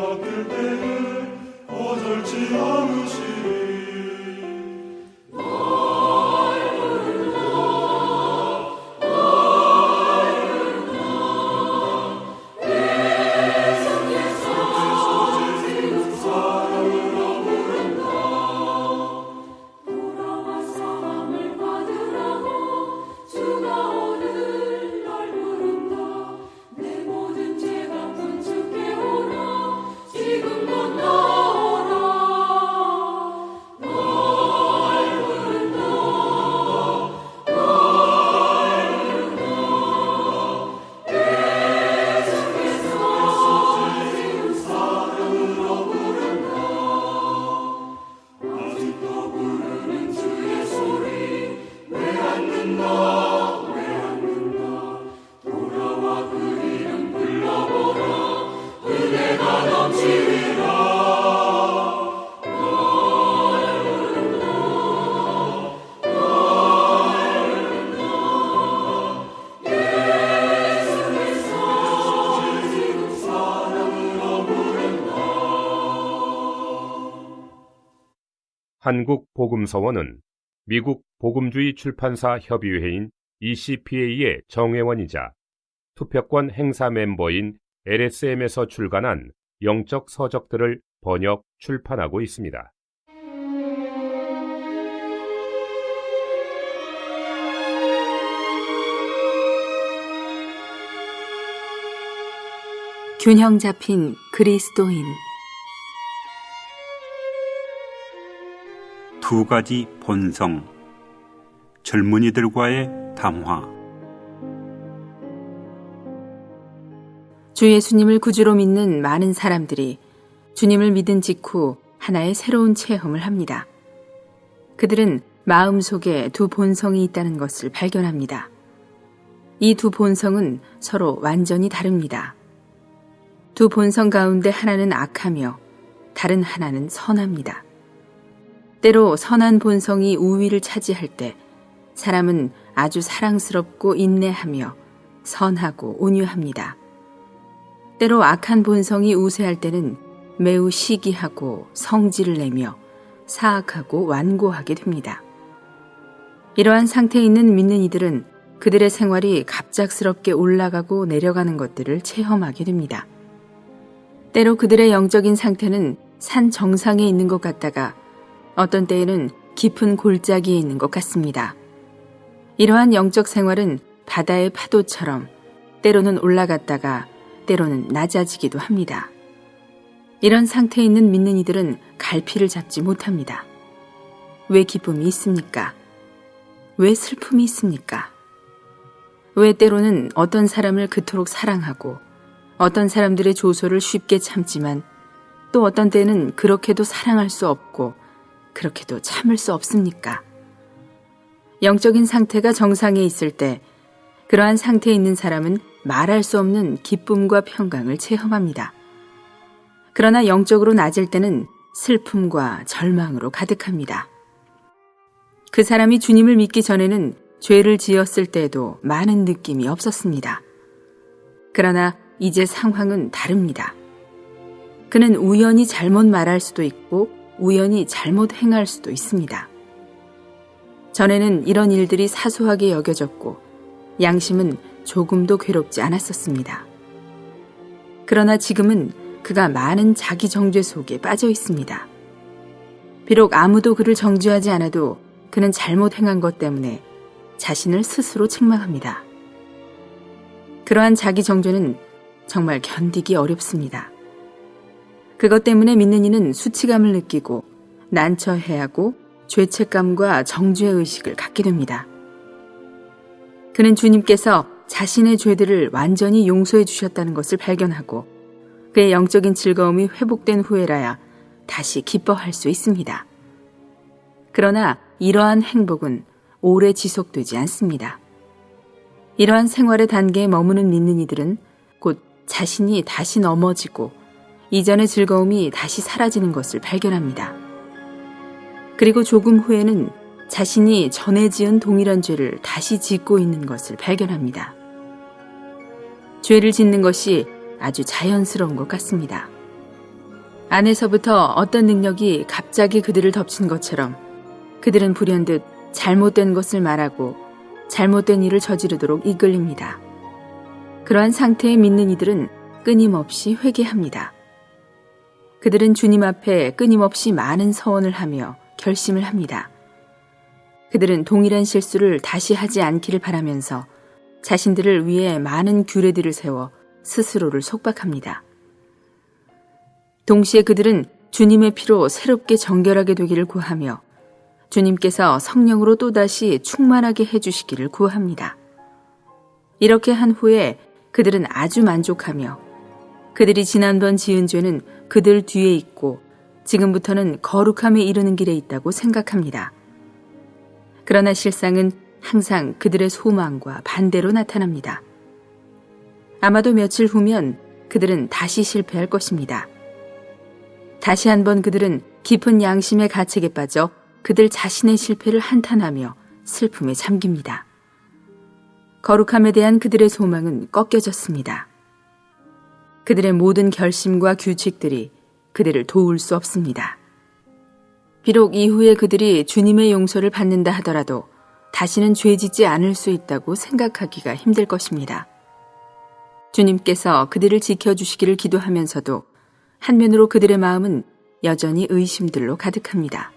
바뀔 때에 거절치 않으시리. 한국복음서원은 미국 복음주의 출판사 협의회인 ECPA의 정회원이자 투표권 행사 멤버인 LSM에서 출간한 영적 서적들을 번역, 출판하고 있습니다. 균형 잡힌 그리스도인. 두 가지 본성. 젊은이들과의 담화. 주 예수님을 구주로 믿는 많은 사람들이 주님을 믿은 직후 하나의 새로운 체험을 합니다. 그들은 마음속에 두 본성이 있다는 것을 발견합니다. 이 두 본성은 서로 완전히 다릅니다. 두 본성 가운데 하나는 악하며 다른 하나는 선합니다. 때로 선한 본성이 우위를 차지할 때 사람은 아주 사랑스럽고 인내하며 선하고 온유합니다. 때로 악한 본성이 우세할 때는 매우 시기하고 성질을 내며 사악하고 완고하게 됩니다. 이러한 상태에 있는 믿는 이들은 그들의 생활이 갑작스럽게 올라가고 내려가는 것들을 체험하게 됩니다. 때로 그들의 영적인 상태는 산 정상에 있는 것 같다가 어떤 때에는 깊은 골짜기에 있는 것 같습니다. 이러한 영적 생활은 바다의 파도처럼 때로는 올라갔다가 때로는 낮아지기도 합니다. 이런 상태에 있는 믿는 이들은 갈피를 잡지 못합니다. 왜 기쁨이 있습니까? 왜 슬픔이 있습니까? 왜 때로는 어떤 사람을 그토록 사랑하고 어떤 사람들의 조소를 쉽게 참지만 또 어떤 때는 그렇게도 사랑할 수 없고 그렇게도 참을 수 없습니까? 영적인 상태가 정상에 있을 때 그러한 상태에 있는 사람은 말할 수 없는 기쁨과 평강을 체험합니다. 그러나 영적으로 낮을 때는 슬픔과 절망으로 가득합니다. 그 사람이 주님을 믿기 전에는 죄를 지었을 때에도 많은 느낌이 없었습니다. 그러나 이제 상황은 다릅니다. 그는 우연히 잘못 말할 수도 있고 우연히 잘못 행할 수도 있습니다. 전에는 이런 일들이 사소하게 여겨졌고 양심은 조금도 괴롭지 않았었습니다. 그러나 지금은 그가 많은 자기 정죄 속에 빠져 있습니다. 비록 아무도 그를 정죄하지 않아도 그는 잘못 행한 것 때문에 자신을 스스로 책망합니다. 그러한 자기 정죄는 정말 견디기 어렵습니다. 그것 때문에 믿는 이는 수치감을 느끼고 난처해하고 죄책감과 정죄의식을 갖게 됩니다. 그는 주님께서 자신의 죄들을 완전히 용서해 주셨다는 것을 발견하고 그의 영적인 즐거움이 회복된 후에라야 다시 기뻐할 수 있습니다. 그러나 이러한 행복은 오래 지속되지 않습니다. 이러한 생활의 단계에 머무는 믿는 이들은 곧 자신이 다시 넘어지고 이전의 즐거움이 다시 사라지는 것을 발견합니다. 그리고 조금 후에는 자신이 전에 지은 동일한 죄를 다시 짓고 있는 것을 발견합니다. 죄를 짓는 것이 아주 자연스러운 것 같습니다. 안에서부터 어떤 능력이 갑자기 그들을 덮친 것처럼 그들은 불현듯 잘못된 것을 말하고 잘못된 일을 저지르도록 이끌립니다. 그러한 상태에 믿는 이들은 끊임없이 회개합니다. 그들은 주님 앞에 끊임없이 많은 서원을 하며 결심을 합니다. 그들은 동일한 실수를 다시 하지 않기를 바라면서 자신들을 위해 많은 규례들을 세워 스스로를 속박합니다. 동시에 그들은 주님의 피로 새롭게 정결하게 되기를 구하며 주님께서 성령으로 또다시 충만하게 해주시기를 구합니다. 이렇게 한 후에 그들은 아주 만족하며 그들이 지난번 지은 죄는 그들 뒤에 있고 지금부터는 거룩함에 이르는 길에 있다고 생각합니다. 그러나 실상은 항상 그들의 소망과 반대로 나타납니다. 아마도 며칠 후면 그들은 다시 실패할 것입니다. 다시 한번 그들은 깊은 양심의 가책에 빠져 그들 자신의 실패를 한탄하며 슬픔에 잠깁니다. 거룩함에 대한 그들의 소망은 꺾여졌습니다. 그들의 모든 결심과 규칙들이 그들을 도울 수 없습니다. 비록 이후에 그들이 주님의 용서를 받는다 하더라도 다시는 죄짓지 않을 수 있다고 생각하기가 힘들 것입니다. 주님께서 그들을 지켜주시기를 기도하면서도 한면으로 그들의 마음은 여전히 의심들로 가득합니다.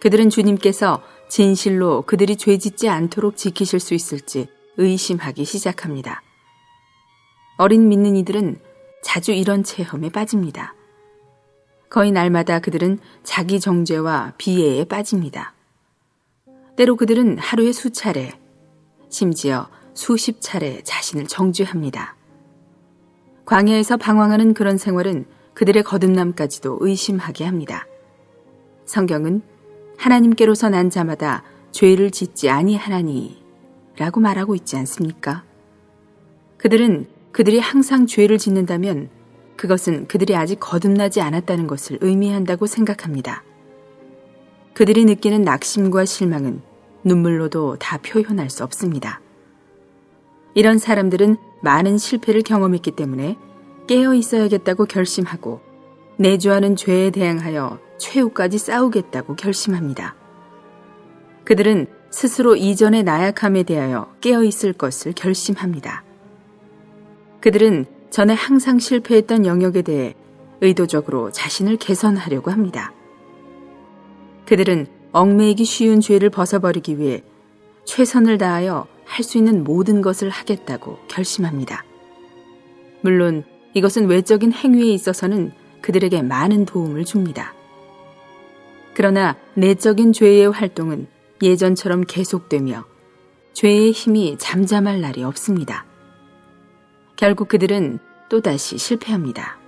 그들은 주님께서 진실로 그들이 죄짓지 않도록 지키실 수 있을지 의심하기 시작합니다. 어린 믿는 이들은 자주 이런 체험에 빠집니다. 거의 날마다 그들은 자기 정죄와 비애에 빠집니다. 때로 그들은 하루에 수차례, 심지어 수십 차례 자신을 정죄합니다. 광야에서 방황하는 그런 생활은 그들의 거듭남까지도 의심하게 합니다. 성경은 하나님께로서 난 자마다 죄를 짓지 아니하나니 라고 말하고 있지 않습니까? 그들은 그들이 항상 죄를 짓는다면 그것은 그들이 아직 거듭나지 않았다는 것을 의미한다고 생각합니다. 그들이 느끼는 낙심과 실망은 눈물로도 다 표현할 수 없습니다. 이런 사람들은 많은 실패를 경험했기 때문에 깨어 있어야겠다고 결심하고 내주하는 죄에 대항하여 최후까지 싸우겠다고 결심합니다. 그들은 스스로 이전의 나약함에 대하여 깨어 있을 것을 결심합니다. 그들은 전에 항상 실패했던 영역에 대해 의도적으로 자신을 개선하려고 합니다. 그들은 얽매이기 쉬운 죄를 벗어버리기 위해 최선을 다하여 할 수 있는 모든 것을 하겠다고 결심합니다. 물론 이것은 외적인 행위에 있어서는 그들에게 많은 도움을 줍니다. 그러나 내적인 죄의 활동은 예전처럼 계속되며 죄의 힘이 잠잠할 날이 없습니다. 결국 그들은 또다시 실패합니다.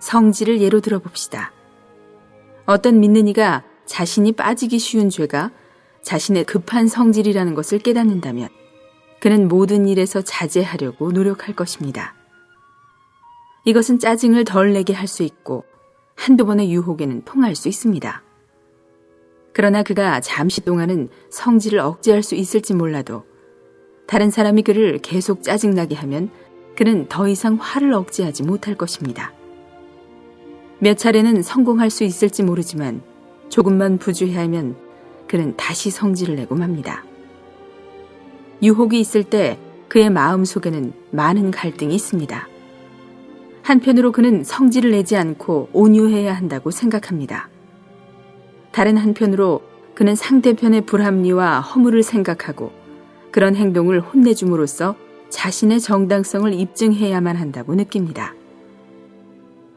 성질을 예로 들어봅시다. 어떤 믿는 이가 자신이 빠지기 쉬운 죄가 자신의 급한 성질이라는 것을 깨닫는다면 그는 모든 일에서 자제하려고 노력할 것입니다. 이것은 짜증을 덜 내게 할 수 있고 한두 번의 유혹에는 통할 수 있습니다. 그러나 그가 잠시 동안은 성질을 억제할 수 있을지 몰라도 다른 사람이 그를 계속 짜증나게 하면 그는 더 이상 화를 억제하지 못할 것입니다. 몇 차례는 성공할 수 있을지 모르지만 조금만 부주의하면 그는 다시 성질을 내고 맙니다. 유혹이 있을 때 그의 마음 속에는 많은 갈등이 있습니다. 한편으로 그는 성질을 내지 않고 온유해야 한다고 생각합니다. 다른 한편으로 그는 상대편의 불합리와 허물을 생각하고 그런 행동을 혼내줌으로써 자신의 정당성을 입증해야만 한다고 느낍니다.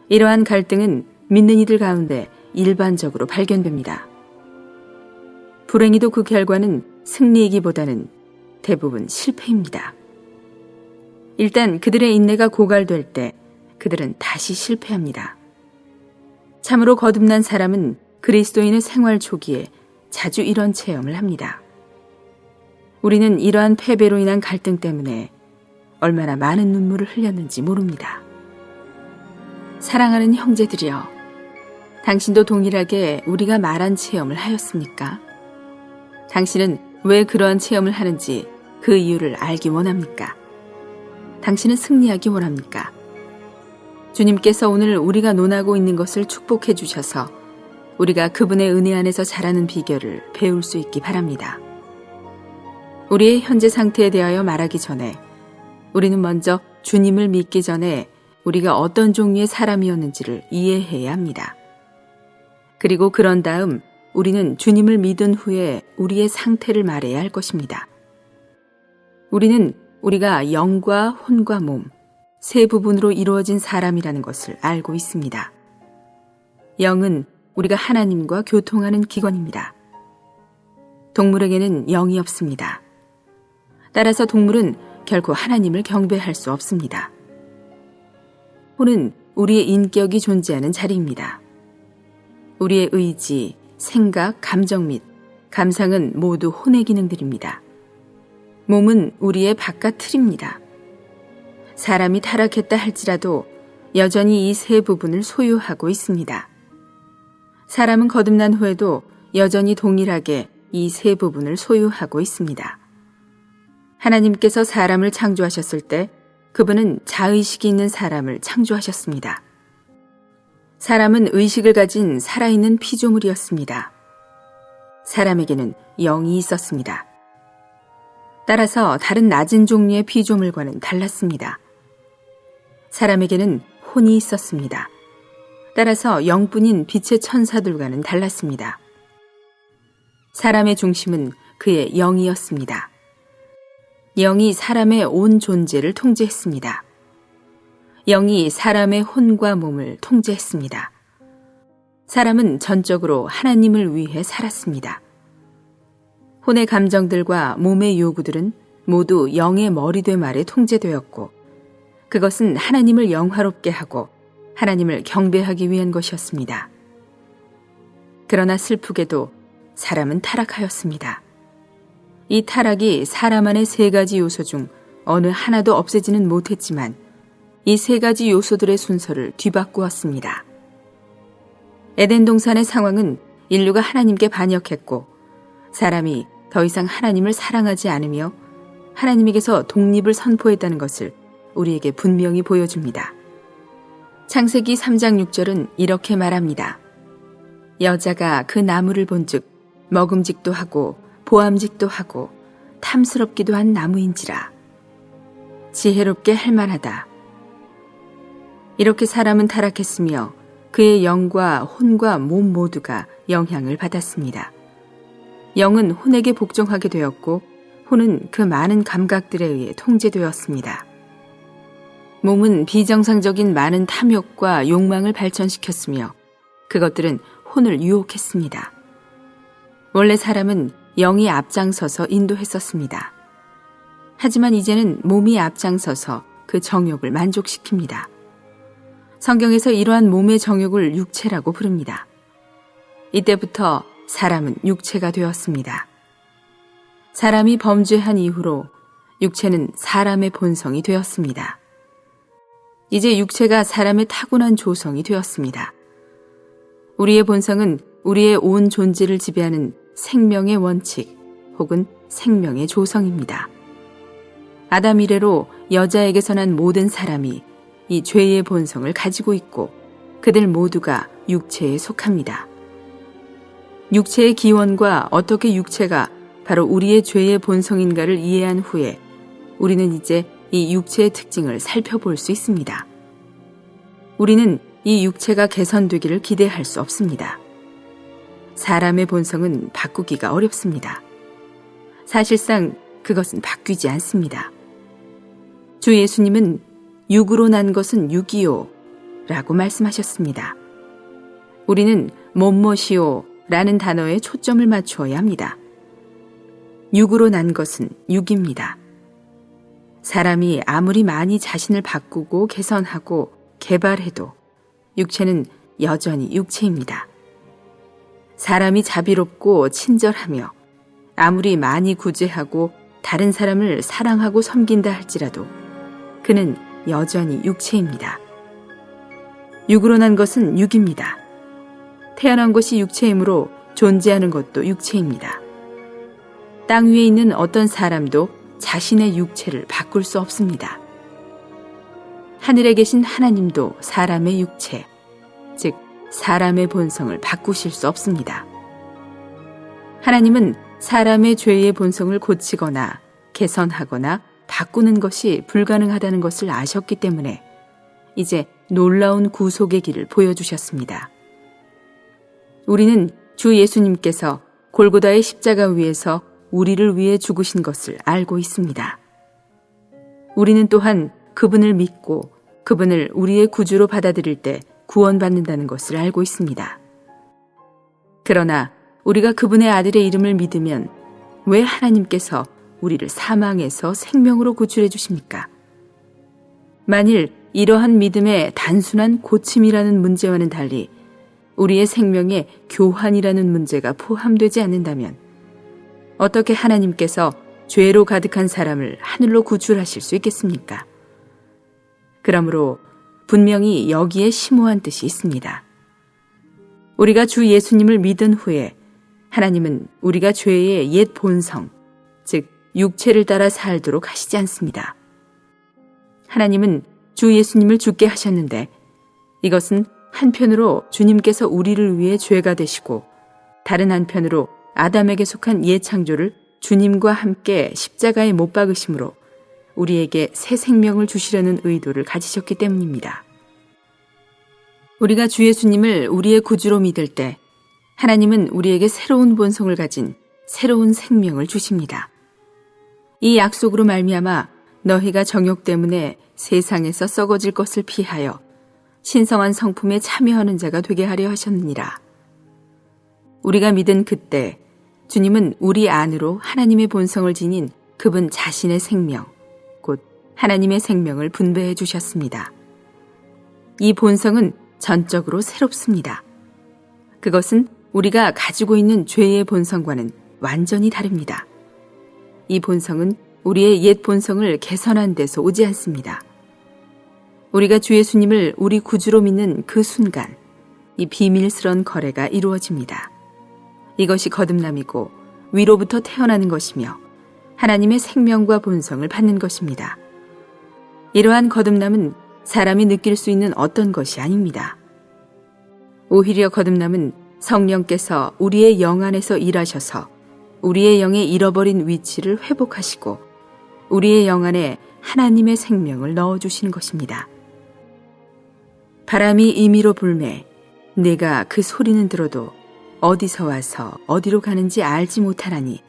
이러한 갈등은 믿는 이들 가운데 일반적으로 발견됩니다. 불행히도 그 결과는 승리이기보다는 대부분 실패입니다. 일단 그들의 인내가 고갈될 때 그들은 다시 실패합니다. 참으로 거듭난 사람은 그리스도인의 생활 초기에 자주 이런 체험을 합니다. 우리는 이러한 패배로 인한 갈등 때문에 얼마나 많은 눈물을 흘렸는지 모릅니다. 사랑하는 형제들이여, 당신도 동일하게 우리가 말한 체험을 하였습니까? 당신은 왜 그러한 체험을 하는지 그 이유를 알기 원합니까? 당신은 승리하기 원합니까? 주님께서 오늘 우리가 논하고 있는 것을 축복해 주셔서 우리가 그분의 은혜 안에서 자라는 비결을 배울 수 있기 바랍니다. 우리의 현재 상태에 대하여 말하기 전에 우리는 먼저 주님을 믿기 전에 우리가 어떤 종류의 사람이었는지를 이해해야 합니다. 그리고 그런 다음 우리는 주님을 믿은 후에 우리의 상태를 말해야 할 것입니다. 우리는 우리가 영과 혼과 몸, 세 부분으로 이루어진 사람이라는 것을 알고 있습니다. 영은 우리가 하나님과 교통하는 기관입니다. 동물에게는 영이 없습니다. 따라서 동물은 결코 하나님을 경배할 수 없습니다. 혼은 우리의 인격이 존재하는 자리입니다. 우리의 의지, 생각, 감정 및 감상은 모두 혼의 기능들입니다. 몸은 우리의 바깥 틀입니다. 사람이 타락했다 할지라도 여전히 이 세 부분을 소유하고 있습니다. 사람은 거듭난 후에도 여전히 동일하게 이 세 부분을 소유하고 있습니다. 하나님께서 사람을 창조하셨을 때 그분은 자의식이 있는 사람을 창조하셨습니다. 사람은 의식을 가진 살아있는 피조물이었습니다. 사람에게는 영이 있었습니다. 따라서 다른 낮은 종류의 피조물과는 달랐습니다. 사람에게는 혼이 있었습니다. 따라서 영뿐인 빛의 천사들과는 달랐습니다. 사람의 중심은 그의 영이었습니다. 영이 사람의 온 존재를 통제했습니다. 영이 사람의 혼과 몸을 통제했습니다. 사람은 전적으로 하나님을 위해 살았습니다. 혼의 감정들과 몸의 요구들은 모두 영의 머리됨 아래 통제되었고 그것은 하나님을 영화롭게 하고 하나님을 경배하기 위한 것이었습니다. 그러나 슬프게도 사람은 타락하였습니다. 이 타락이 사람 안의 세 가지 요소 중 어느 하나도 없애지는 못했지만 이 세 가지 요소들의 순서를 뒤바꾸었습니다. 에덴 동산의 상황은 인류가 하나님께 반역했고 사람이 더 이상 하나님을 사랑하지 않으며 하나님에게서 독립을 선포했다는 것을 우리에게 분명히 보여줍니다. 창세기 3장 6절은 이렇게 말합니다. 여자가 그 나무를 본즉 먹음직도 하고 보암직도 하고 탐스럽기도 한 나무인지라. 지혜롭게 할 만하다. 이렇게 사람은 타락했으며 그의 영과 혼과 몸 모두가 영향을 받았습니다. 영은 혼에게 복종하게 되었고 혼은 그 많은 감각들에 의해 통제되었습니다. 몸은 비정상적인 많은 탐욕과 욕망을 발전시켰으며 그것들은 혼을 유혹했습니다. 원래 사람은 영이 앞장서서 인도했었습니다. 하지만 이제는 몸이 앞장서서 그 정욕을 만족시킵니다. 성경에서 이러한 몸의 정욕을 육체라고 부릅니다. 이때부터 사람은 육체가 되었습니다. 사람이 범죄한 이후로 육체는 사람의 본성이 되었습니다. 이제 육체가 사람의 타고난 조성이 되었습니다. 우리의 본성은 우리의 온 존재를 지배하는 생명의 원칙 혹은 생명의 조성입니다. 아담 이래로 여자에게서 난 모든 사람이 이 죄의 본성을 가지고 있고 그들 모두가 육체에 속합니다. 육체의 기원과 어떻게 육체가 바로 우리의 죄의 본성인가를 이해한 후에 우리는 이제 이 육체의 특징을 살펴볼 수 있습니다. 우리는 이 육체가 개선되기를 기대할 수 없습니다. 사람의 본성은 바꾸기가 어렵습니다. 사실상 그것은 바뀌지 않습니다. 주 예수님은 육으로 난 것은 육이요 라고 말씀하셨습니다. 우리는 뭐뭐시오 라는 단어에 초점을 맞추어야 합니다. 육으로 난 것은 육입니다. 사람이 아무리 많이 자신을 바꾸고 개선하고 개발해도 육체는 여전히 육체입니다. 사람이 자비롭고 친절하며 아무리 많이 구제하고 다른 사람을 사랑하고 섬긴다 할지라도 그는 여전히 육체입니다. 육으로 난 것은 육입니다. 태어난 것이 육체이므로 존재하는 것도 육체입니다. 땅 위에 있는 어떤 사람도 자신의 육체를 바꿀 수 없습니다. 하늘에 계신 하나님도 사람의 육체, 즉 사람의 본성을 바꾸실 수 없습니다. 하나님은 사람의 죄의 본성을 고치거나 개선하거나 바꾸는 것이 불가능하다는 것을 아셨기 때문에 이제 놀라운 구속의 길을 보여주셨습니다. 우리는 주 예수님께서 골고다의 십자가 위에서 우리를 위해 죽으신 것을 알고 있습니다. 우리는 또한 그분을 믿고 그분을 우리의 구주로 받아들일 때 구원받는다는 것을 알고 있습니다. 그러나 우리가 그분의 아들의 이름을 믿으면 왜 하나님께서 우리를 사망에서 생명으로 구출해 주십니까? 만일 이러한 믿음의 단순한 고침이라는 문제와는 달리 우리의 생명에 교환이라는 문제가 포함되지 않는다면 어떻게 하나님께서 죄로 가득한 사람을 하늘로 구출하실 수 있겠습니까? 그러므로 분명히 여기에 심오한 뜻이 있습니다. 우리가 주 예수님을 믿은 후에 하나님은 우리가 죄의 옛 본성, 즉 육체를 따라 살도록 하시지 않습니다. 하나님은 주 예수님을 죽게 하셨는데 이것은 한편으로 주님께서 우리를 위해 죄가 되시고 다른 한편으로 아담에게 속한 옛 창조를 주님과 함께 십자가에 못 박으심으로 우리에게 새 생명을 주시려는 의도를 가지셨기 때문입니다. 우리가 주 예수님을 우리의 구주로 믿을 때 하나님은 우리에게 새로운 본성을 가진 새로운 생명을 주십니다. 이 약속으로 말미암아 너희가 정욕 때문에 세상에서 썩어질 것을 피하여 신성한 성품에 참여하는 자가 되게 하려 하셨느니라. 우리가 믿은 그때 주님은 우리 안으로 하나님의 본성을 지닌 그분 자신의 생명, 곧 하나님의 생명을 분배해 주셨습니다. 이 본성은 전적으로 새롭습니다. 그것은 우리가 가지고 있는 죄의 본성과는 완전히 다릅니다. 이 본성은 우리의 옛 본성을 개선한 데서 오지 않습니다. 우리가 주 예수님을 우리 구주로 믿는 그 순간 이 비밀스러운 거래가 이루어집니다. 이것이 거듭남이고 위로부터 태어나는 것이며 하나님의 생명과 본성을 받는 것입니다. 이러한 거듭남은 사람이 느낄 수 있는 어떤 것이 아닙니다. 오히려 거듭남은 성령께서 우리의 영 안에서 일하셔서 우리의 영의 잃어버린 위치를 회복하시고 우리의 영 안에 하나님의 생명을 넣어주시는 것입니다. 바람이 임의로 불매 내가 그 소리는 들어도 어디서 와서 어디로 가는지 알지 못하나니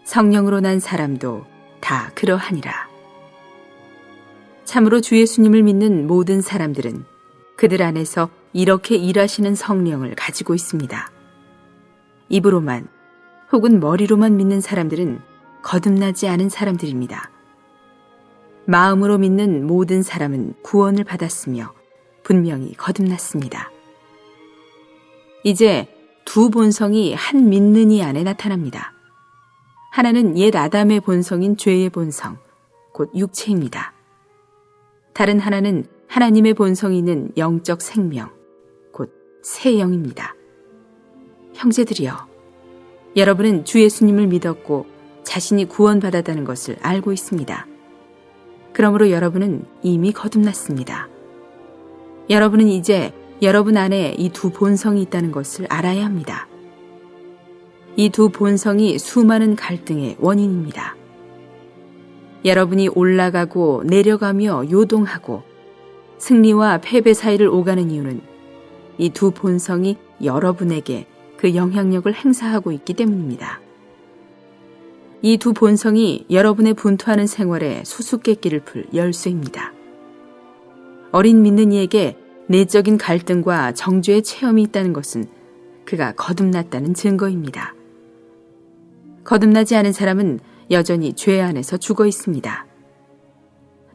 성령으로 난 사람도 다 그러하니라. 참으로 주 예수님을 믿는 모든 사람들은 그들 안에서 이렇게 일하시는 성령을 가지고 있습니다. 입으로만 혹은 머리로만 믿는 사람들은 거듭나지 않은 사람들입니다. 마음으로 믿는 모든 사람은 구원을 받았으며 분명히 거듭났습니다. 이제 두 본성이 한 믿는 이 안에 나타납니다. 하나는 옛 아담의 본성인 죄의 본성, 곧 육체입니다. 다른 하나는 하나님의 본성이 있는 영적 생명, 곧 새 영입니다. 형제들이여, 여러분은 주 예수님을 믿었고 자신이 구원받았다는 것을 알고 있습니다. 그러므로 여러분은 이미 거듭났습니다. 여러분은 이제 여러분 안에 이 두 본성이 있다는 것을 알아야 합니다. 이 두 본성이 수많은 갈등의 원인입니다. 여러분이 올라가고 내려가며 요동하고 승리와 패배 사이를 오가는 이유는 이 두 본성이 여러분에게 그 영향력을 행사하고 있기 때문입니다. 이 두 본성이 여러분의 분투하는 생활에 수수께끼를 풀 열쇠입니다. 어린 믿는 이에게 내적인 갈등과 정죄의 체험이 있다는 것은 그가 거듭났다는 증거입니다. 거듭나지 않은 사람은 여전히 죄 안에서 죽어 있습니다.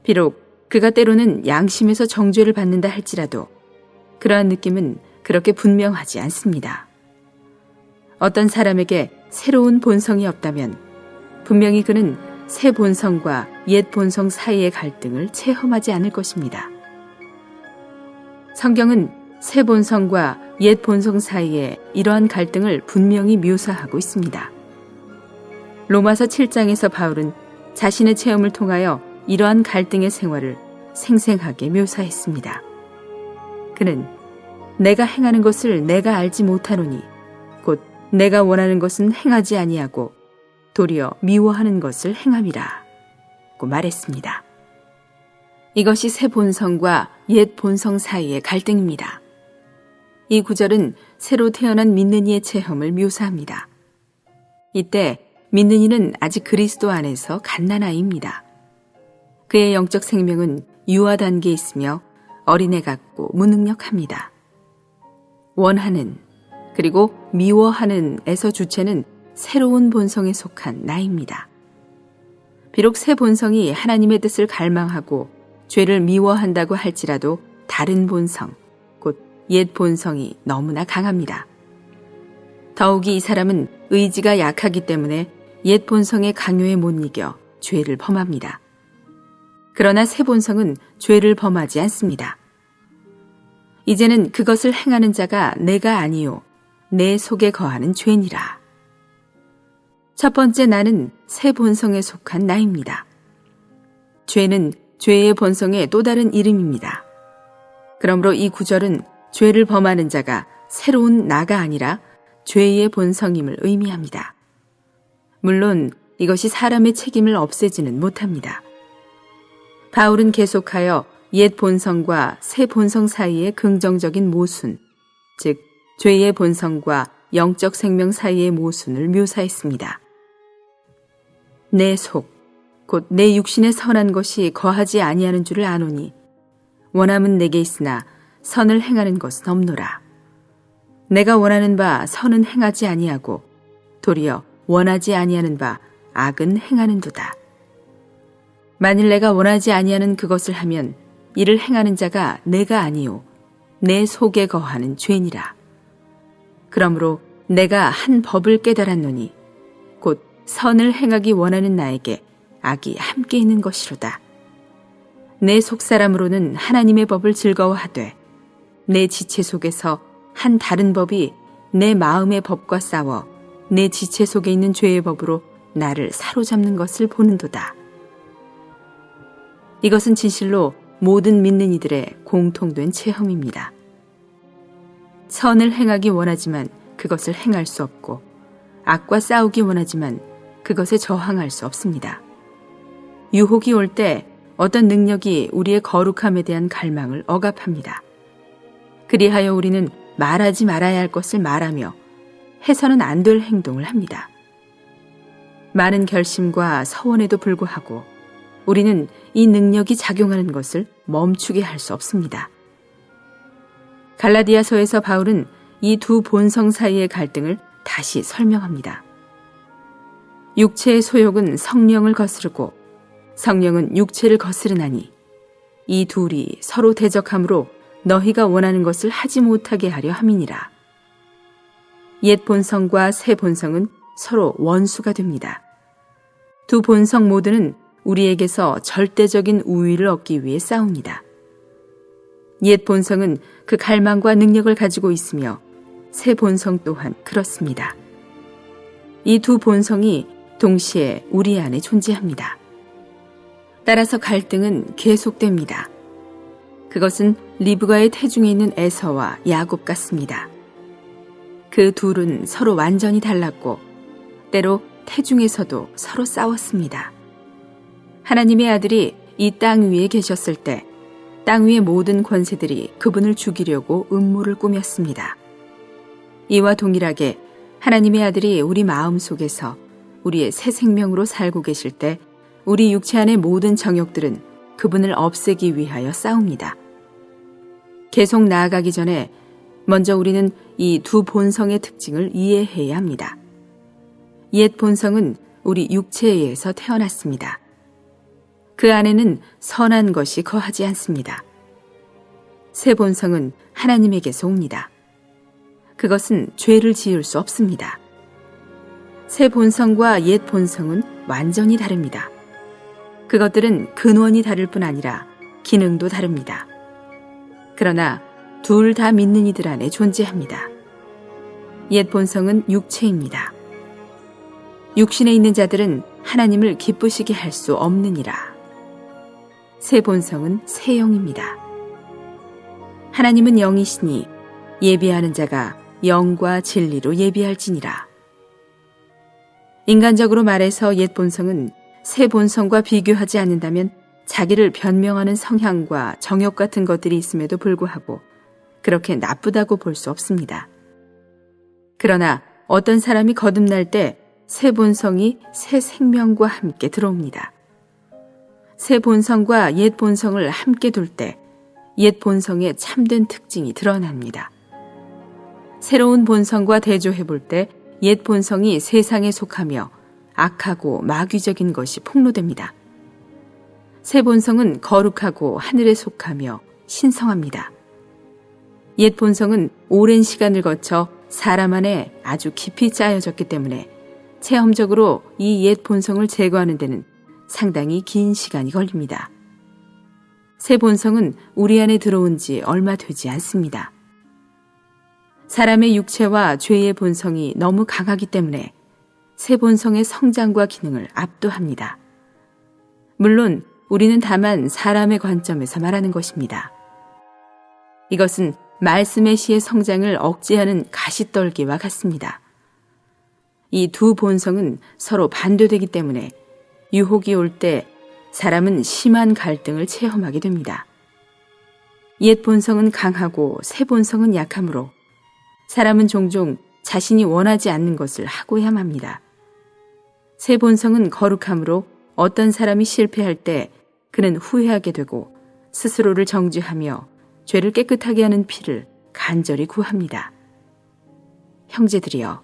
비록 그가 때로는 양심에서 정죄를 받는다 할지라도 그러한 느낌은 그렇게 분명하지 않습니다. 어떤 사람에게 새로운 본성이 없다면 분명히 그는 새 본성과 옛 본성 사이의 갈등을 체험하지 않을 것입니다. 성경은 새 본성과 옛 본성 사이에 이러한 갈등을 분명히 묘사하고 있습니다. 로마서 7장에서 바울은 자신의 체험을 통하여 이러한 갈등의 생활을 생생하게 묘사했습니다. 그는 내가 행하는 것을 내가 알지 못하노니 곧 내가 원하는 것은 행하지 아니하고 도리어 미워하는 것을 행함이라 고 말했습니다. 이것이 새 본성과 옛 본성 사이의 갈등입니다. 이 구절은 새로 태어난 믿는 이의 체험을 묘사합니다. 이때 믿는 이는 아직 그리스도 안에서 갓난아이입니다. 그의 영적 생명은 유아 단계에 있으며 어린애 같고 무능력합니다. 원하는 그리고 미워하는 에서 주체는 새로운 본성에 속한 나입니다. 비록 새 본성이 하나님의 뜻을 갈망하고 죄를 미워한다고 할지라도 다른 본성, 곧 옛 본성이 너무나 강합니다. 더욱이 이 사람은 의지가 약하기 때문에 옛 본성의 강요에 못 이겨 죄를 범합니다. 그러나 새 본성은 죄를 범하지 않습니다. 이제는 그것을 행하는 자가 내가 아니요 내 속에 거하는 죄니라. 첫 번째 나는 새 본성에 속한 나입니다. 죄는 죄의 본성의 또 다른 이름입니다. 그러므로 이 구절은 죄를 범하는 자가 새로운 나가 아니라 죄의 본성임을 의미합니다. 물론 이것이 사람의 책임을 없애지는 못합니다. 바울은 계속하여 옛 본성과 새 본성 사이의 긍정적인 모순, 즉 죄의 본성과 영적 생명 사이의 모순을 묘사했습니다. 내 속, 곧 내 육신에 선한 것이 거하지 아니하는 줄을 아노니 원함은 내게 있으나 선을 행하는 것은 없노라. 내가 원하는 바 선은 행하지 아니하고 도리어 원하지 아니하는 바 악은 행하는도다. 만일 내가 원하지 아니하는 그것을 하면 이를 행하는 자가 내가 아니요 내 속에 거하는 죄니라. 그러므로 내가 한 법을 깨달았노니 곧 선을 행하기 원하는 나에게 악이 함께 있는 것이로다. 내 속사람으로는 하나님의 법을 즐거워하되 내 지체 속에서 한 다른 법이 내 마음의 법과 싸워 내 지체 속에 있는 죄의 법으로 나를 사로잡는 것을 보는도다. 이것은 진실로 모든 믿는 이들의 공통된 체험입니다. 선을 행하기 원하지만 그것을 행할 수 없고 악과 싸우기 원하지만 그것에 저항할 수 없습니다. 유혹이 올 때 어떤 능력이 우리의 거룩함에 대한 갈망을 억압합니다. 그리하여 우리는 말하지 말아야 할 것을 말하며 해서는 안 될 행동을 합니다. 많은 결심과 서원에도 불구하고 우리는 이 능력이 작용하는 것을 멈추게 할 수 없습니다. 갈라디아서에서 바울은 이 두 본성 사이의 갈등을 다시 설명합니다. 육체의 소욕은 성령을 거스르고 성령은 육체를 거스르나니 이 둘이 서로 대적함으로 너희가 원하는 것을 하지 못하게 하려 함이니라. 옛 본성과 새 본성은 서로 원수가 됩니다. 두 본성 모두는 우리에게서 절대적인 우위를 얻기 위해 싸웁니다. 옛 본성은 그 갈망과 능력을 가지고 있으며 새 본성 또한 그렇습니다. 이 두 본성이 동시에 우리 안에 존재합니다. 따라서 갈등은 계속됩니다. 그것은 리브가의 태중에 있는 에서와 야곱 같습니다. 그 둘은 서로 완전히 달랐고 때로 태중에서도 서로 싸웠습니다. 하나님의 아들이 이 땅 위에 계셨을 때 땅 위의 모든 권세들이 그분을 죽이려고 음모를 꾸몄습니다. 이와 동일하게 하나님의 아들이 우리 마음 속에서 우리의 새 생명으로 살고 계실 때 우리 육체 안의 모든 정욕들은 그분을 없애기 위하여 싸웁니다. 계속 나아가기 전에 먼저 우리는 이 두 본성의 특징을 이해해야 합니다. 옛 본성은 우리 육체에서 태어났습니다. 그 안에는 선한 것이 거하지 않습니다. 새 본성은 하나님에게서 옵니다. 그것은 죄를 지을 수 없습니다. 새 본성과 옛 본성은 완전히 다릅니다. 그것들은 근원이 다를 뿐 아니라 기능도 다릅니다. 그러나 둘 다 믿는 이들 안에 존재합니다. 옛 본성은 육체입니다. 육신에 있는 자들은 하나님을 기쁘시게 할 수 없느니라. 새 본성은 새 영입니다. 하나님은 영이시니 예비하는 자가 영과 진리로 예비할지니라. 인간적으로 말해서 옛 본성은 새 본성과 비교하지 않는다면 자기를 변명하는 성향과 정욕 같은 것들이 있음에도 불구하고 그렇게 나쁘다고 볼 수 없습니다. 그러나 어떤 사람이 거듭날 때 새 본성이 새 생명과 함께 들어옵니다. 새 본성과 옛 본성을 함께 둘 때 옛 본성의 참된 특징이 드러납니다. 새로운 본성과 대조해 볼 때 옛 본성이 세상에 속하며 악하고 마귀적인 것이 폭로됩니다. 새 본성은 거룩하고 하늘에 속하며 신성합니다. 옛 본성은 오랜 시간을 거쳐 사람 안에 아주 깊이 짜여졌기 때문에 체험적으로 이 옛 본성을 제거하는 데는 상당히 긴 시간이 걸립니다. 새 본성은 우리 안에 들어온 지 얼마 되지 않습니다. 사람의 육체와 죄의 본성이 너무 강하기 때문에 새 본성의 성장과 기능을 압도합니다. 물론 우리는 다만 사람의 관점에서 말하는 것입니다. 이것은 말씀의 시의 성장을 억제하는 가시떨기와 같습니다. 이 두 본성은 서로 반대되기 때문에 유혹이 올 때 사람은 심한 갈등을 체험하게 됩니다. 옛 본성은 강하고 새 본성은 약하므로 사람은 종종 자신이 원하지 않는 것을 하고야 합니다. 새 본성은 거룩함으로 어떤 사람이 실패할 때 그는 후회하게 되고 스스로를 정죄하며 죄를 깨끗하게 하는 피를 간절히 구합니다. 형제들이여,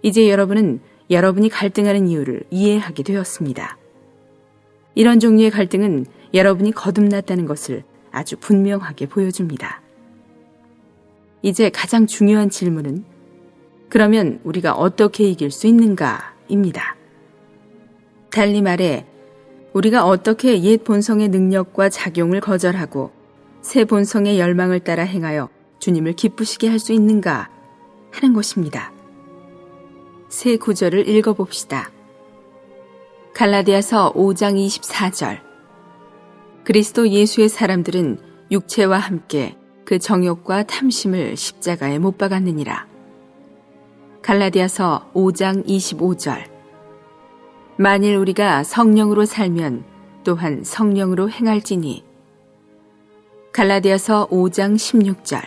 이제 여러분은 여러분이 갈등하는 이유를 이해하게 되었습니다. 이런 종류의 갈등은 여러분이 거듭났다는 것을 아주 분명하게 보여줍니다. 이제 가장 중요한 질문은 그러면 우리가 어떻게 이길 수 있는가입니다. 달리 말해 우리가 어떻게 옛 본성의 능력과 작용을 거절하고 새 본성의 열망을 따라 행하여 주님을 기쁘시게 할 수 있는가 하는 것입니다. 새 구절을 읽어봅시다. 갈라디아서 5장 24절. 그리스도 예수의 사람들은 육체와 함께 그 정욕과 탐심을 십자가에 못 박았느니라. 갈라디아서 5장 25절. 만일 우리가 성령으로 살면 또한 성령으로 행할지니. 갈라디아서 5장 16절.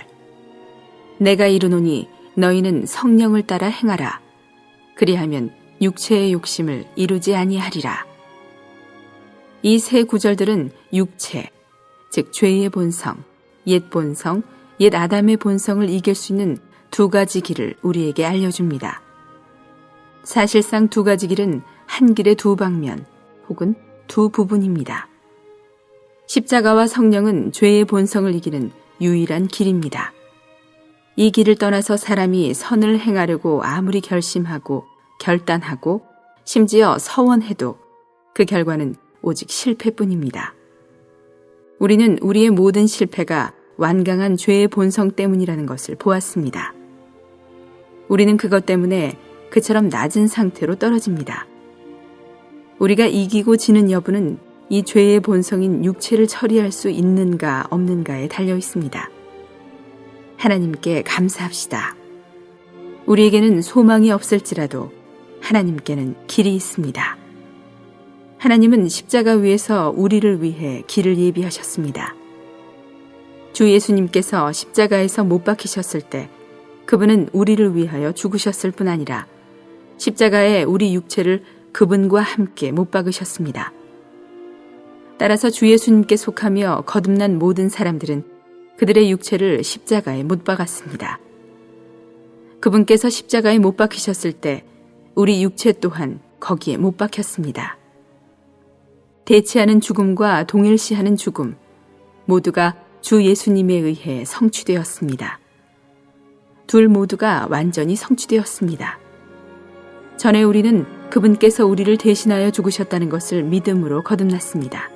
내가 이르노니 너희는 성령을 따라 행하라. 그리하면 육체의 욕심을 이루지 아니하리라. 이 세 구절들은 육체, 즉 죄의 본성, 옛 본성, 옛 아담의 본성을 이길 수 있는 두 가지 길을 우리에게 알려줍니다. 사실상 두 가지 길은 한 길의 두 방면 혹은 두 부분입니다. 십자가와 성령은 죄의 본성을 이기는 유일한 길입니다. 이 길을 떠나서 사람이 선을 행하려고 아무리 결심하고 결단하고 심지어 서원해도 그 결과는 오직 실패뿐입니다. 우리는 우리의 모든 실패가 완강한 죄의 본성 때문이라는 것을 보았습니다. 우리는 그것 때문에 그처럼 낮은 상태로 떨어집니다. 우리가 이기고 지는 여부는 이 죄의 본성인 육체를 처리할 수 있는가 없는가에 달려 있습니다. 하나님께 감사합시다. 우리에게는 소망이 없을지라도 하나님께는 길이 있습니다. 하나님은 십자가 위에서 우리를 위해 길을 예비하셨습니다. 주 예수님께서 십자가에서 못 박히셨을 때 그분은 우리를 위하여 죽으셨을 뿐 아니라 십자가에 우리 육체를 그분과 함께 못 박으셨습니다. 따라서 주 예수님께 속하며 거듭난 모든 사람들은 그들의 육체를 십자가에 못 박았습니다. 그분께서 십자가에 못 박히셨을 때 우리 육체 또한 거기에 못 박혔습니다. 대체하는 죽음과 동일시하는 죽음 모두가 주 예수님에 의해 성취되었습니다. 둘 모두가 완전히 성취되었습니다. 전에 우리는 그분께서 우리를 대신하여 죽으셨다는 것을 믿음으로 거듭났습니다.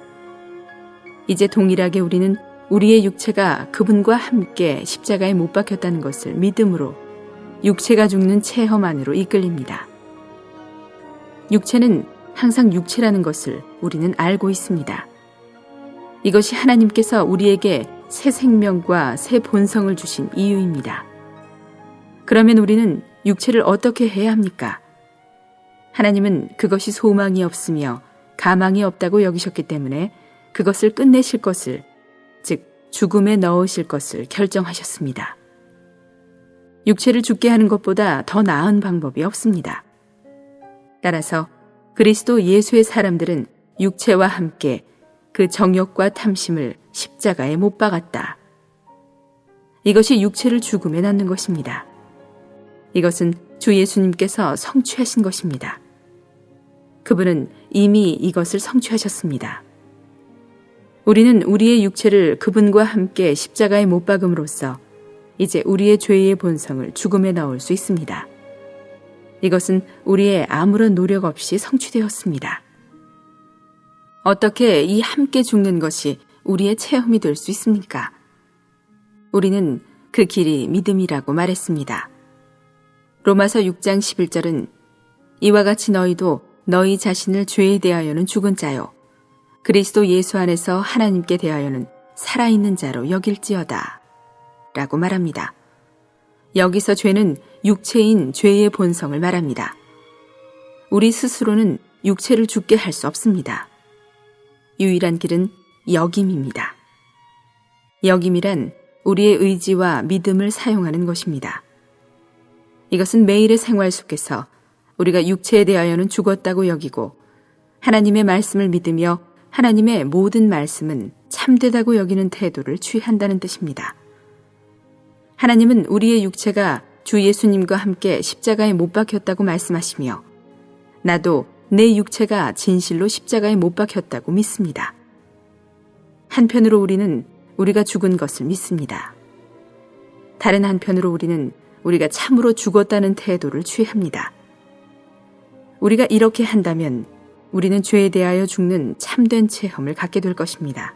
이제 동일하게 우리는 우리의 육체가 그분과 함께 십자가에 못 박혔다는 것을 믿음으로 육체가 죽는 체험 안으로 이끌립니다. 육체는 항상 육체라는 것을 우리는 알고 있습니다. 이것이 하나님께서 우리에게 새 생명과 새 본성을 주신 이유입니다. 그러면 우리는 육체를 어떻게 해야 합니까? 하나님은 그것이 소망이 없으며 가망이 없다고 여기셨기 때문에 그것을 끝내실 것을, 즉 죽음에 넣으실 것을 결정하셨습니다. 육체를 죽게 하는 것보다 더 나은 방법이 없습니다. 따라서 그리스도 예수의 사람들은 육체와 함께 그 정욕과 탐심을 십자가에 못 박았다. 이것이 육체를 죽음에 넣는 것입니다. 이것은 주 예수님께서 성취하신 것입니다. 그분은 이미 이것을 성취하셨습니다. 우리는 우리의 육체를 그분과 함께 십자가에 못 박음으로써 이제 우리의 죄의 본성을 죽음에 넣을 수 있습니다. 이것은 우리의 아무런 노력 없이 성취되었습니다. 어떻게 이 함께 죽는 것이 우리의 체험이 될 수 있습니까? 우리는 그 길이 믿음이라고 말했습니다. 로마서 6장 11절은 이와 같이 너희도 너희 자신을 죄에 대하여는 죽은 자요 그리스도 예수 안에서 하나님께 대하여는 살아있는 자로 여길지어다 라고 말합니다. 여기서 죄는 육체인 죄의 본성을 말합니다. 우리 스스로는 육체를 죽게 할 수 없습니다. 유일한 길은 역임입니다. 역임이란 우리의 의지와 믿음을 사용하는 것입니다. 이것은 매일의 생활 속에서 우리가 육체에 대하여는 죽었다고 여기고 하나님의 말씀을 믿으며 하나님의 모든 말씀은 참되다고 여기는 태도를 취한다는 뜻입니다. 하나님은 우리의 육체가 주 예수님과 함께 십자가에 못 박혔다고 말씀하시며 나도 내 육체가 진실로 십자가에 못 박혔다고 믿습니다. 한편으로 우리는 우리가 죽은 것을 믿습니다. 다른 한편으로 우리는 우리가 참으로 죽었다는 태도를 취합니다. 우리가 이렇게 한다면 우리는 죄에 대하여 죽는 참된 체험을 갖게 될 것입니다.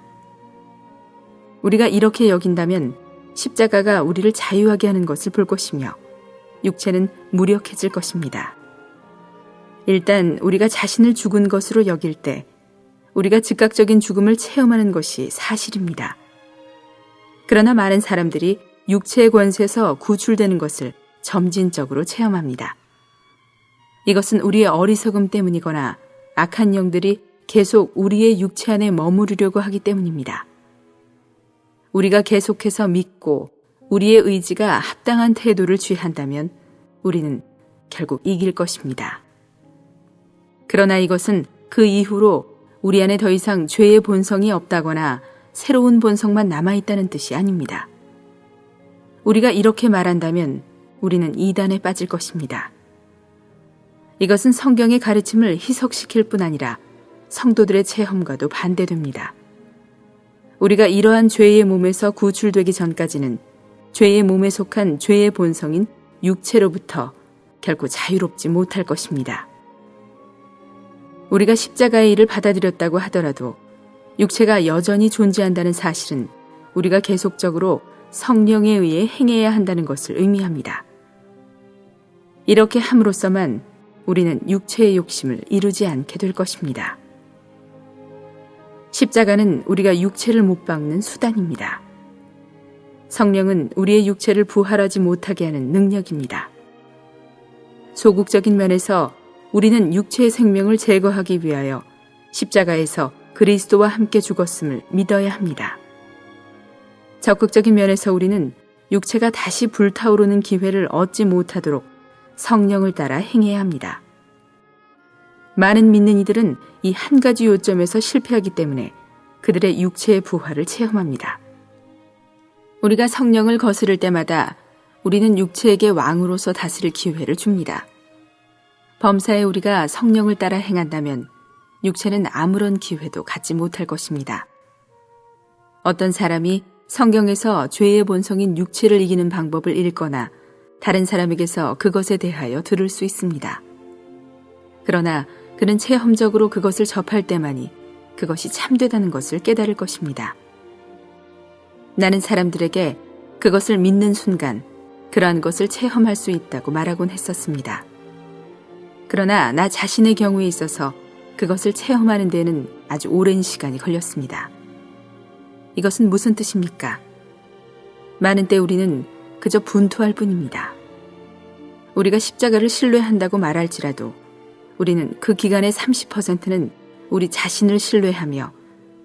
우리가 이렇게 여긴다면 십자가가 우리를 자유하게 하는 것을 볼 것이며 육체는 무력해질 것입니다. 일단 우리가 자신을 죽은 것으로 여길 때 우리가 즉각적인 죽음을 체험하는 것이 사실입니다. 그러나 많은 사람들이 육체의 권세에서 구출되는 것을 점진적으로 체험합니다. 이것은 우리의 어리석음 때문이거나 악한 영들이 계속 우리의 육체 안에 머무르려고 하기 때문입니다. 우리가 계속해서 믿고 우리의 의지가 합당한 태도를 취한다면 우리는 결국 이길 것입니다. 그러나 이것은 그 이후로 우리 안에 더 이상 죄의 본성이 없다거나 새로운 본성만 남아있다는 뜻이 아닙니다. 우리가 이렇게 말한다면 우리는 이단에 빠질 것입니다. 이것은 성경의 가르침을 희석시킬 뿐 아니라 성도들의 체험과도 반대됩니다. 우리가 이러한 죄의 몸에서 구출되기 전까지는 죄의 몸에 속한 죄의 본성인 육체로부터 결코 자유롭지 못할 것입니다. 우리가 십자가의 일을 받아들였다고 하더라도 육체가 여전히 존재한다는 사실은 우리가 계속적으로 성령에 의해 행해야 한다는 것을 의미합니다. 이렇게 함으로써만 우리는 육체의 욕심을 이루지 않게 될 것입니다. 십자가는 우리가 육체를 못 박는 수단입니다. 성령은 우리의 육체를 부활하지 못하게 하는 능력입니다. 소극적인 면에서 우리는 육체의 생명을 제거하기 위하여 십자가에서 그리스도와 함께 죽었음을 믿어야 합니다. 적극적인 면에서 우리는 육체가 다시 불타오르는 기회를 얻지 못하도록 성령을 따라 행해야 합니다. 많은 믿는 이들은 이 한 가지 요점에서 실패하기 때문에 그들의 육체의 부활을 체험합니다. 우리가 성령을 거스를 때마다 우리는 육체에게 왕으로서 다스릴 기회를 줍니다. 범사에 우리가 성령을 따라 행한다면 육체는 아무런 기회도 갖지 못할 것입니다. 어떤 사람이 성경에서 죄의 본성인 육체를 이기는 방법을 읽거나 다른 사람에게서 그것에 대하여 들을 수 있습니다. 그러나 그는 체험적으로 그것을 접할 때만이 그것이 참되다는 것을 깨달을 것입니다. 나는 사람들에게 그것을 믿는 순간 그러한 것을 체험할 수 있다고 말하곤 했었습니다. 그러나 나 자신의 경우에 있어서 그것을 체험하는 데는 아주 오랜 시간이 걸렸습니다. 이것은 무슨 뜻입니까? 많은 때 우리는 그저 분투할 뿐입니다. 우리가 십자가를 신뢰한다고 말할지라도 우리는 그 기간의 30%는 우리 자신을 신뢰하며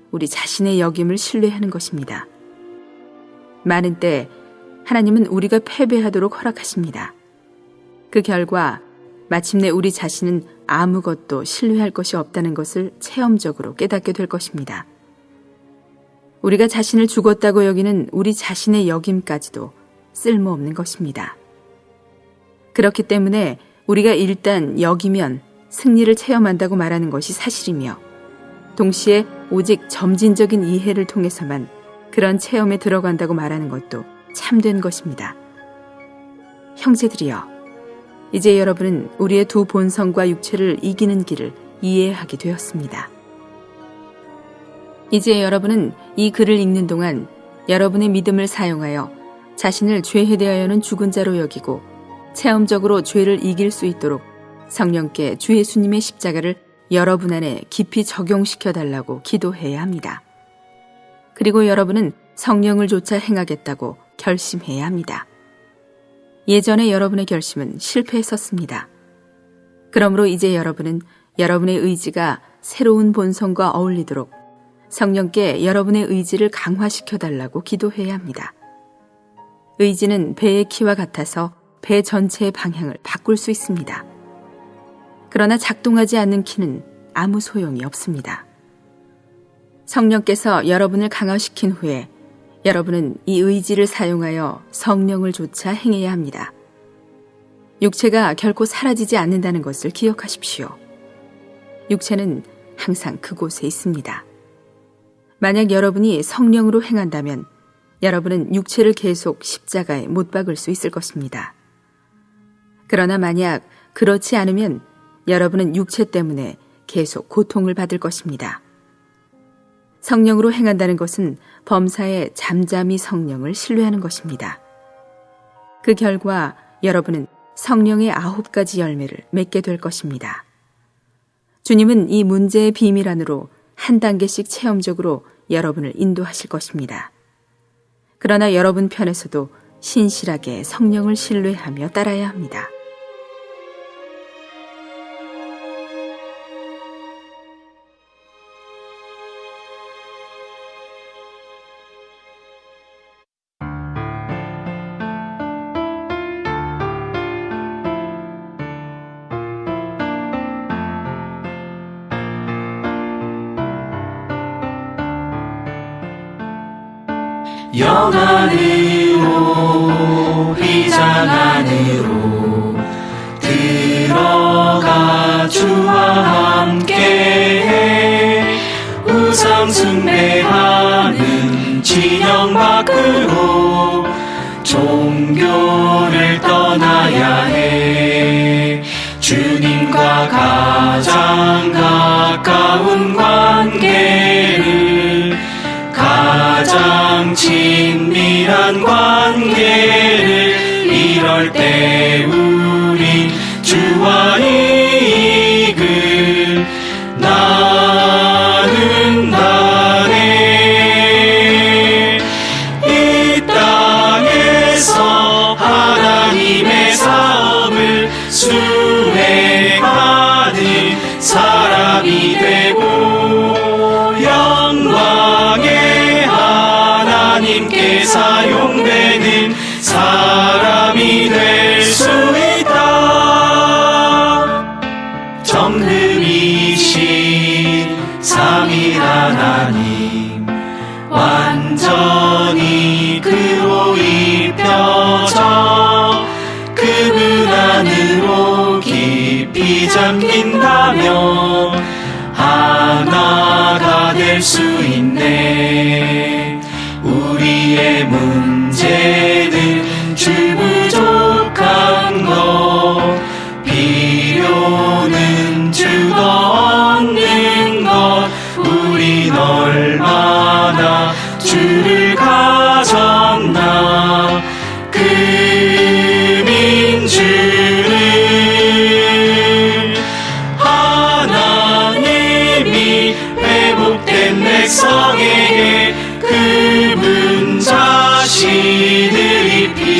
우리 자신의 역임을 신뢰하는 것입니다. 많은 때 하나님은 우리가 패배하도록 허락하십니다. 그 결과 마침내 우리 자신은 아무것도 신뢰할 것이 없다는 것을 체험적으로 깨닫게 될 것입니다. 우리가 자신을 죽었다고 여기는 우리 자신의 역임까지도 쓸모없는 것입니다. 그렇기 때문에 우리가 일단 역이면 승리를 체험한다고 말하는 것이 사실이며 동시에 오직 점진적인 이해를 통해서만 그런 체험에 들어간다고 말하는 것도 참된 것입니다. 형제들이여, 이제 여러분은 우리의 두 본성과 육체를 이기는 길을 이해하게 되었습니다. 이제 여러분은 이 글을 읽는 동안 여러분의 믿음을 사용하여 자신을 죄에 대하여는 죽은 자로 여기고 체험적으로 죄를 이길 수 있도록 성령께 주 예수님의 십자가를 여러분 안에 깊이 적용시켜달라고 기도해야 합니다. 그리고 여러분은 성령을 좇아 행하겠다고 결심해야 합니다. 예전에 여러분의 결심은 실패했었습니다. 그러므로 이제 여러분은 여러분의 의지가 새로운 본성과 어울리도록 성령께 여러분의 의지를 강화시켜달라고 기도해야 합니다. 의지는 배의 키와 같아서 배 전체의 방향을 바꿀 수 있습니다. 그러나 작동하지 않는 키는 아무 소용이 없습니다. 성령께서 여러분을 강화시킨 후에 여러분은 이 의지를 사용하여 성령을 좇아 행해야 합니다. 육체가 결코 사라지지 않는다는 것을 기억하십시오. 육체는 항상 그곳에 있습니다. 만약 여러분이 성령으로 행한다면 여러분은 육체를 계속 십자가에 못 박을 수 있을 것입니다. 그러나 만약 그렇지 않으면 여러분은 육체 때문에 계속 고통을 받을 것입니다. 성령으로 행한다는 것은 범사에 잠잠히 성령을 신뢰하는 것입니다. 그 결과 여러분은 성령의 9가지 열매를 맺게 될 것입니다. 주님은 이 문제의 비밀 안으로 한 단계씩 체험적으로 여러분을 인도하실 것입니다. 그러나 여러분 편에서도 신실하게 성령을 신뢰하며 따라야 합니다. 영안으로 휘장 안으로 들어가 주와 함께 우상 숭배하는 진영 밖으로 종교를 떠나야 해. 주님과 가장 가까운 관계를 가장 친밀한 관계를 이럴 때 우린 주와 이익을 나눈다네. 이 땅에서 하나님의 사업을 수행하는 사람이 되고 영광의 하나님께 사용되는 사람이 될 수 있다. 정금이신 삼위 하나님 완전히 그로 입혀져 그분 안으로 깊이 잠긴다면 하나가 될 수 있네. 우리의 문제는 주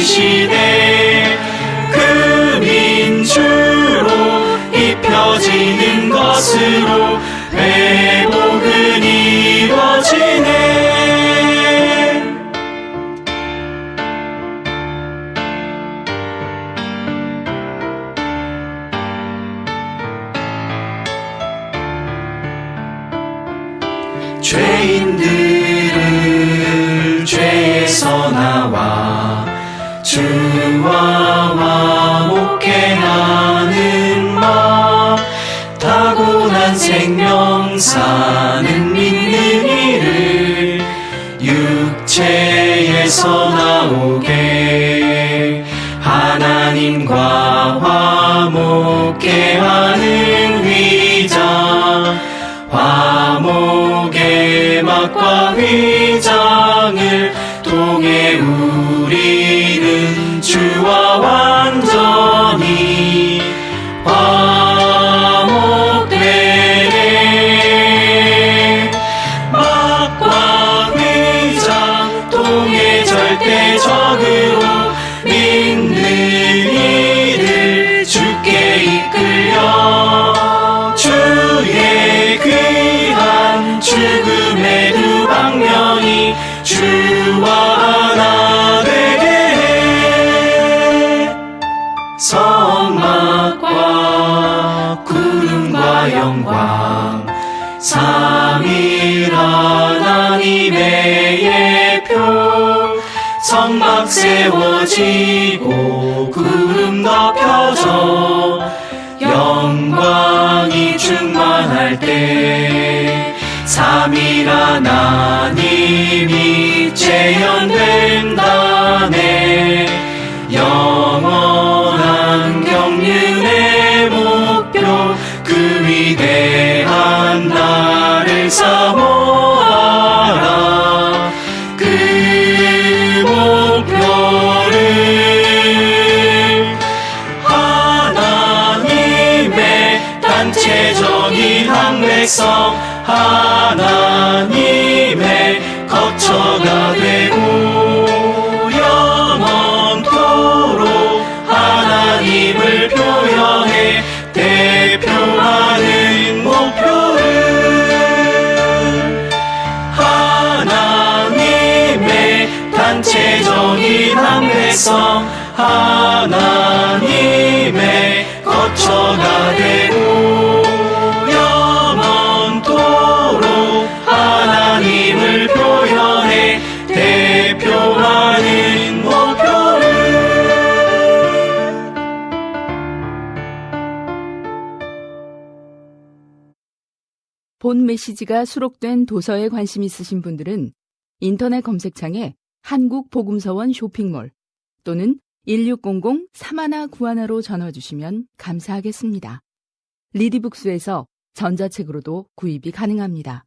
이시되 그 민주로 입혀지는 것으로 회복은 이루어지네. 죄인들을 죄에서 나와 주와 화목케 하는 마 타고난 생명사는 믿는 이를 육체에서 나오게 하나님과 화목케 하는 위장 화목의 막과 위장을 통해 우리는 주와 완전히 화목되네. 막과 위장 통해 절대적으로 믿는 이를 주께 이끌려 주의 귀한 죽음의 두 방면이 주와 하나 되게 해. 성막과 구름과 영광 삼일 하나님의 예표 성막 세워지고 구름 덮여져 영광이 충만할 때 삼일 하나님이 재현된다네. 영원한 경륜의 목표 그 위대한 날을 사모하라. 그 목표를 하나님의 단체적인 한 백성 하나님의 거처가 되고 영원토록 하나님을 표현해 대표하는 목표를 하나님의 단체적인 한 백성 하나님의 거처가 되고 하나님을 표현해 대표하는 목표를. 본 메시지가 수록된 도서에 관심 있으신 분들은 인터넷 검색창에 한국복음서원 쇼핑몰 또는 1600-3191로 전화 주시면 감사하겠습니다. 리디북스에서 전자책으로도 구입이 가능합니다.